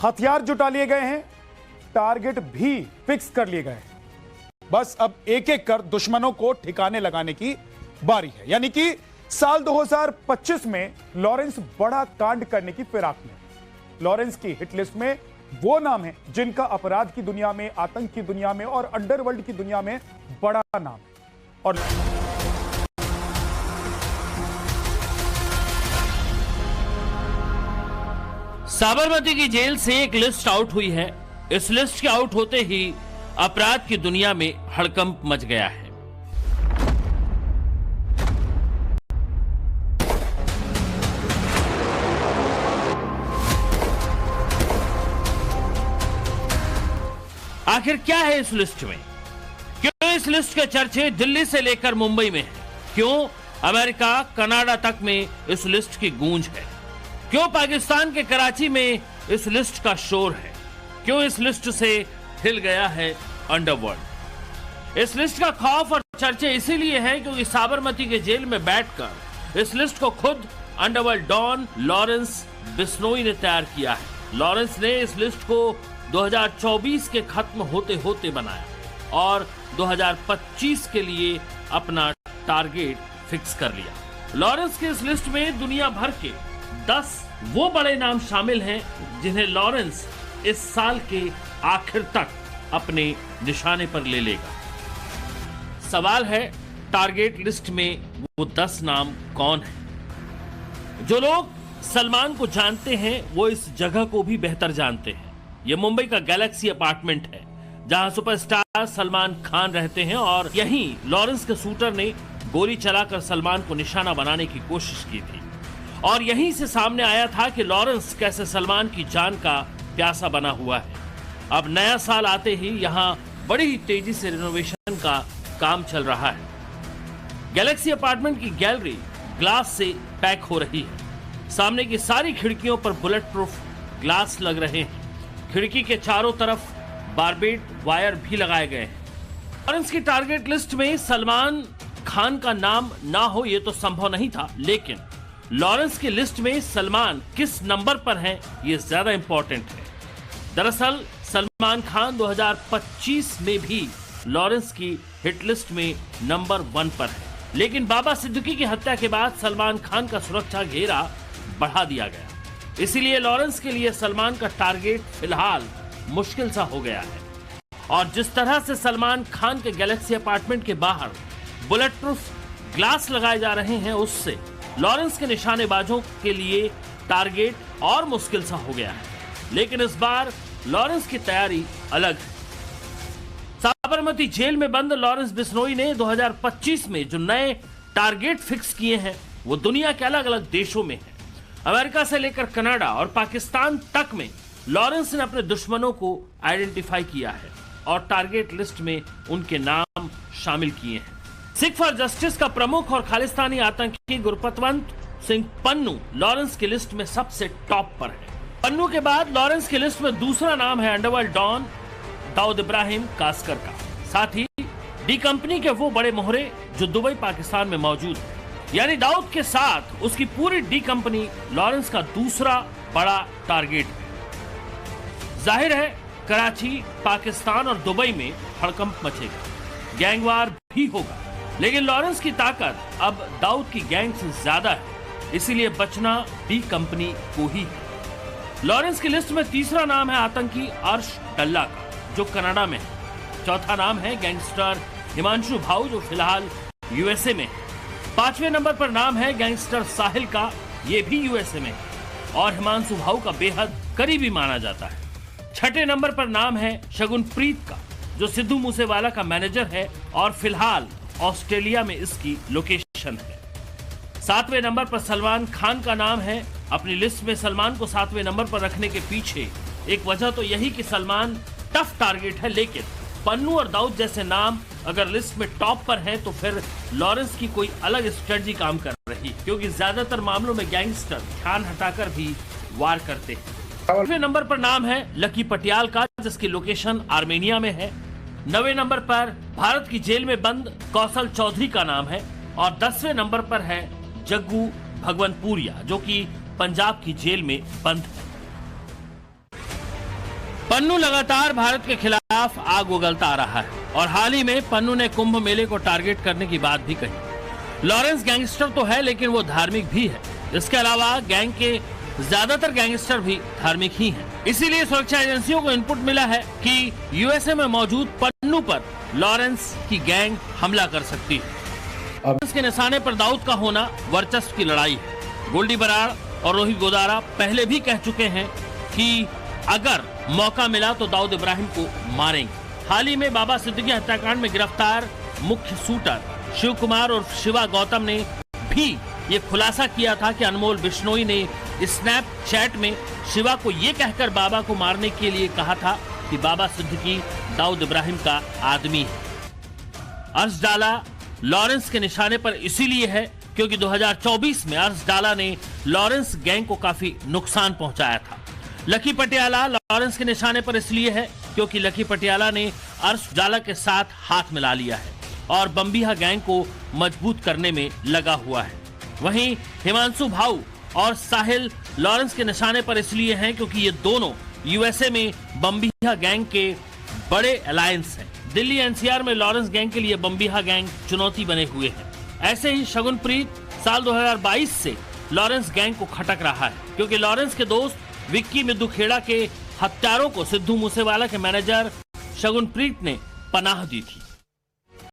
हथियार जुटा लिए गए हैं, टारगेट भी फिक्स कर लिए गए हैं। बस अब एक एक कर दुश्मनों को ठिकाने लगाने की बारी है। यानी कि साल 2025 में लॉरेंस बड़ा कांड करने की फिराक में। लॉरेंस की हिट लिस्ट में वो नाम है जिनका अपराध की दुनिया में, आतंक की दुनिया में और अंडरवर्ल्ड की दुनिया में बड़ा नाम है। और साबरमती की जेल से एक लिस्ट आउट हुई है। इस लिस्ट के आउट होते ही अपराध की दुनिया में हड़कंप मच गया है। आखिर क्या है इस लिस्ट में? क्यों इस लिस्ट के चर्चे दिल्ली से लेकर मुंबई में हैं? क्यों अमेरिका, कनाडा तक में इस लिस्ट की गूंज है? क्यों पाकिस्तान के कराची में इस लिस्ट का शोर है? क्यों इस लिस्ट से हिल गया है अंडरवर्ल्ड? इस लिस्ट का खौफ और चर्चे इसीलिए है क्योंकि साबरमती के जेल में बैठकर इस लिस्ट को खुद अंडरवर्ल्ड डॉन लॉरेंस बिश्नोई ने तैयार किया है। लॉरेंस ने इस लिस्ट को 2024 के खत्म होते होते बनाया और 2025 के लिए अपना टारगेट फिक्स कर लिया। लॉरेंस के इस लिस्ट में दुनिया भर के 10 वो बड़े नाम शामिल हैं जिन्हें लॉरेंस इस साल के आखिर तक अपने निशाने पर ले लेगा। सवाल है, टारगेट लिस्ट में वो 10 नाम कौन हैं? जो लोग सलमान को जानते हैं वो इस जगह को भी बेहतर जानते हैं। ये मुंबई का गैलेक्सी अपार्टमेंट है जहां सुपरस्टार सलमान खान रहते हैं और यहीं लॉरेंस के शूटर ने गोली चलाकर सलमान को निशाना बनाने की कोशिश की थी। और यहीं से सामने आया था कि लॉरेंस कैसे सलमान की जान का प्यासा बना हुआ है। अब नया साल आते ही यहां बड़ी ही तेजी से रिनोवेशन का काम चल रहा है। गैलेक्सी अपार्टमेंट की गैलरी ग्लास से पैक हो रही है। सामने की सारी खिड़कियों पर बुलेट प्रूफ ग्लास लग रहे हैं। खिड़की के चारों तरफ बारबेट वायर भी लगाए गए हैं। लॉरेंस की टारगेट लिस्ट में सलमान खान का नाम ना हो ये तो संभव नहीं था, लेकिन लॉरेंस की लिस्ट में सलमान किस नंबर पर हैं ये ज्यादा इंपॉर्टेंट है। दरअसल सलमान खान 2025 में भी लॉरेंस की हिट लिस्ट में नंबर 1 पर है, लेकिन बाबा सिद्दीकी की हत्या के बाद सलमान खान का सुरक्षा घेरा बढ़ा दिया गया। इसीलिए लॉरेंस के लिए सलमान का टारगेट फिलहाल मुश्किल सा हो गया है। और जिस तरह से सलमान खान के गैलेक्सी अपार्टमेंट के बाहर बुलेट प्रूफ ग्लास लगाए जा रहे हैं, उससे लॉरेंस के निशानेबाजों के लिए टारगेट और मुश्किल सा हो गया है। लेकिन इस बार लॉरेंस की तैयारी अलग है। साबरमती जेल में बंद लॉरेंस बिश्नोई ने 2025 में जो नए टारगेट फिक्स किए हैं वो दुनिया के अलग अलग देशों में हैं। अमेरिका से लेकर कनाडा और पाकिस्तान तक में लॉरेंस ने अपने दुश्मनों को आइडेंटिफाई किया है और टारगेट लिस्ट में उनके नाम शामिल किए हैं। सिख फॉर जस्टिस का प्रमुख और खालिस्तानी आतंकी गुरपतवंत सिंह पन्नू लॉरेंस की लिस्ट में सबसे टॉप पर है। पन्नू के बाद लॉरेंस की लिस्ट में दूसरा नाम है अंडरवर्ल्ड डॉन दाऊद इब्राहिम कास्कर का। साथ ही डी कंपनी के वो बड़े मोहरे जो दुबई पाकिस्तान में मौजूद है। यानी दाऊद के साथ उसकी पूरी डी कंपनी लॉरेंस का दूसरा बड़ा टारगेट है। जाहिर है कराची, पाकिस्तान और दुबई में हड़कंप मचेगा, गैंगवार भी होगा, लेकिन लॉरेंस की ताकत अब दाऊद की गैंग से ज्यादा है, इसीलिए बचना डी कंपनी को ही है। लॉरेंस की लिस्ट में तीसरा नाम है आतंकी अर्श डल्ला का, जो कनाडा में है। चौथा नाम है गैंगस्टर हिमांशु भाऊ, जो फिलहाल यूएसए में है। 5वें नंबर पर नाम है गैंगस्टर साहिल का, ये भी यूएसए में है और हिमांशु भाऊ का बेहद करीबी माना जाता है। 6ठे नंबर पर नाम है शगुनप्रीत का, जो सिद्धू मूसेवाला का मैनेजर है और फिलहाल ऑस्ट्रेलिया में इसकी लोकेशन है। 7वें नंबर पर सलमान खान का नाम है। अपनी लिस्ट में सलमान को 7वें नंबर पर रखने के पीछे एक वजह तो यही कि सलमान टफ टारगेट है, लेकिन पन्नू और दाऊद जैसे नाम अगर लिस्ट में टॉप पर हैं तो फिर लॉरेंस की कोई अलग स्ट्रेटजी काम कर रही है, क्योंकि ज्यादातर मामलों में गैंगस्टर ध्यान हटाकर भी वार करते हैं। 8वें नंबर पर नाम है लकी पटियाल का, जिसकी लोकेशन आर्मेनिया में है। 9वें नंबर पर भारत की जेल में बंद कौशल चौधरी का नाम है और 10वें नंबर पर है जग्गू भगवनपुरिया, जो कि पंजाब की जेल में बंद है। पन्नू लगातार भारत के खिलाफ आग उगलता आ रहा है और हाल ही में पन्नू ने कुंभ मेले को टारगेट करने की बात भी कही। लॉरेंस गैंगस्टर तो है लेकिन वो धार्मिक भी है। इसके अलावा गैंग के ज्यादातर गैंगस्टर भी धार्मिक ही हैं। इसीलिए सुरक्षा एजेंसियों को इनपुट मिला है कि यूएसए में मौजूद पन्नू पर लॉरेंस की गैंग हमला कर सकती है। लॉरेंस के निशाने पर दाऊद का होना वर्चस्व की लड़ाई है। गोल्डी बराड़ और रोहित गोदारा पहले भी कह चुके हैं कि अगर मौका मिला तो दाऊद इब्राहिम को मारेंगे। हाल ही में बाबा सिद्दीकी हत्याकांड में गिरफ्तार मुख्य शूटर शिव कुमार और शिवा गौतम ने भी ये खुलासा किया था कि अनमोल बिश्नोई ने स्नैपचैट में शिवा को ये कहकर बाबा को मारने के लिए कहा था कि बाबा सिद्दीकी दाऊद इब्राहिम का आदमी है। अर्श डाला लॉरेंस के निशाने पर इसीलिए है क्योंकि 2024 में अर्श डाला ने लॉरेंस गैंग को काफी नुकसान पहुंचाया था। लकी पटियाला लॉरेंस के निशाने पर इसलिए है क्योंकि लकी पटियाला ने अर्श डाला के साथ हाथ मिला लिया है और बम्बिहा गैंग को मजबूत करने में लगा हुआ है। वहीं हिमांशु भाऊ और साहिल लॉरेंस के निशाने पर इसलिए हैं क्योंकि ये दोनों यूएसए में बम्बिहा गैंग के बड़े अलायंस हैं। दिल्ली एनसीआर में लॉरेंस गैंग के लिए बम्बिहा गैंग चुनौती बने हुए हैं। ऐसे ही शगुनप्रीत साल 2022 से लॉरेंस गैंग को खटक रहा है क्योंकि लॉरेंस के दोस्त विक्की मिद्दू खेड़ा के हत्यारों को सिद्धू मूसेवाला के मैनेजर शगुनप्रीत ने पनाह दी थी।